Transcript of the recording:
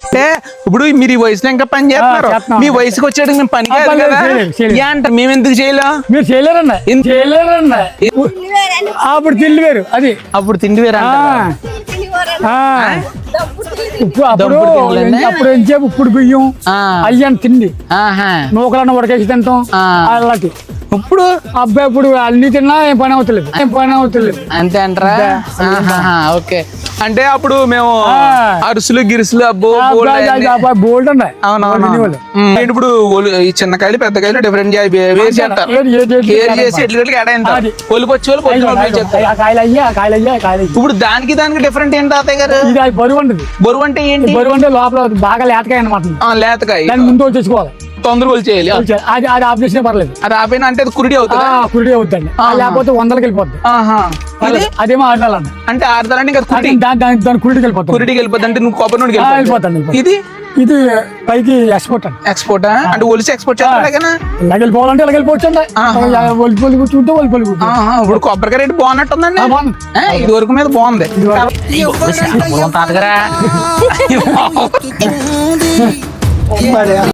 అంటే ఇప్పుడు మీరు ఈ వయసులో ఇంకా పని చేస్తున్నారు, మీ వయసుకి వచ్చేటికి మేము పని కాదు కదా అంటారు, మేము ఎందుకు చేయలేం? మీరు చేయలేరన్నా, చేయలేరన్నా. అప్పుడు తిండి వేరు, అది అప్పుడు తిండి వేరే అప్పుడు ఏం చెప్పు, ఇప్పుడు బియ్యం అయ్యాను తిండి నూకలన్న ఉడకేసి తింటాం అలాంటి. ఇప్పుడు అబ్బాయి ఇప్పుడు అన్ని తిన్నా ఏం పని అవుతలేదు, అంతే అంటారా? ఓకే, అంటే అప్పుడు మేము అరుసులు గిరుసులు అబ్బో బోల్డ్ ఉన్నాయి. అవునవును. ఇప్పుడు ఈ చిన్న కాయలు పెద్ద కాయలు డిఫరెంట్ చేస్తారు, చేసి ఎట్లు కేటాయించారు. ఒలిపొచ్చి ఇప్పుడు దానికి డిఫరెంట్ ఏంటి తాతయ్య గారు? ఇది బరువు ఉంటుంది. బరువు అంటే ఏంటి? బరువు అంటే లోపల బాగా లేతకాయ అనమాట. లేతకాయ దాన్ని ముందు వచ్చేసుకోవాలి, తొందరగా చేయాలి. అది అది ఆపరేషన్ పర్లేదు, అది ఆపేనా అంటే అది కురిడి అవుతుంది. కురిడి అవుతుంది, లేకపోతే 100కి వెళ్ళిపోద్ది. అదేమో ఆడదాలండి, అంటే ఆడదాలంటే దాని కురిడికి వెళ్ళిపోతుంది. కురిడికి వెళ్ళిపోతుంది అంటే నువ్వు కొబ్బరి నూనె వెళ్ళిపోతాను. ఇది పైకి ఎక్స్పోర్ట్ అండి. ఎక్స్పోర్ట్ అంటే ఒలిసి ఎక్స్పోర్ట్ చేస్తారా? ఇలా వెళ్ళిపోవాలంటే ఇలా వెళ్ళిపోవచ్చు అండి. కూర్చుంటే ఇప్పుడు కొబ్బరికాయ రేటు బాగున్నట్టుందండి, ఇది వరకు మీద బాగుంది తాతగారా.